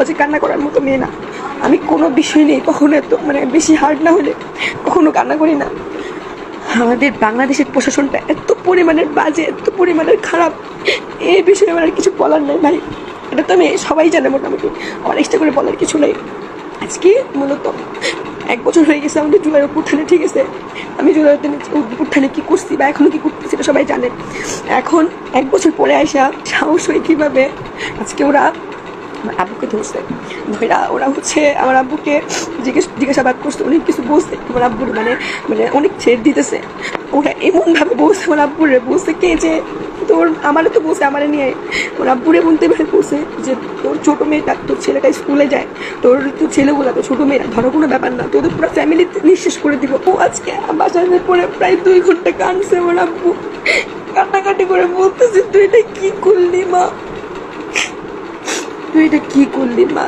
সহজে কান্না করার মতো মেয়ে না। আমি কোনো বিষয় নেই কখনো এত মানে বেশি হার্ড না হলে কখনো কান্না করি না। আমাদের বাংলাদেশের প্রশাসনটা এত পরিমাণের বাজে, এত পরিমাণের খারাপ, এই বিষয়ে আমার আর কিছু বলার নেই ভাই। এটা তো আমি সবাই জানে মোটামুটি, আমার এক্সট্রা করে বলার কিছু নেই। আজকে মূলত 1 বছর হয়ে গেছে আমাদের জুলাই অভ্যুত্থানে, ঠিক আছে? আমি জুলাই অভ্যুত্থানে কী করছি বা এখনও কী করতেছি এটা সবাই জানে। এখন 1 বছর পরে আইসা সাহস হয়ে কীভাবে আজকে ওরা আমার আব্বুকে ধরছে, ধরা ওরা হচ্ছে আমার আব্বুকে জিজ্ঞাসাবাদ করছে, অনেক কিছু বলছে আমার আব্বুর, মানে মানে অনেক ছেড় দিতেছে। ওরা এমনভাবে বলছে আমার আব্বুরে, বলছে কে যে তোর আমারও তো বলছে আমারে নিয়ে ওর আব্বুরে বলতে বের করছে যে তোর ছোটো মেয়েটা, তোর ছেলেটা স্কুলে যায়, তোর ছেলেগুলা তো ছোটো মেয়েরা, ধরো কোনো ব্যাপার না, তোদের পুরো ফ্যামিলি নিঃশেষ করে দিব। ও আজকে বাসায় পরে প্রায় 2 ঘন্টা কাঁদছে আমার আব্বু, কান্নাকাটি করে বলতেছে তুই এটা কী করলি মা, তুই এটা কী করলি মা।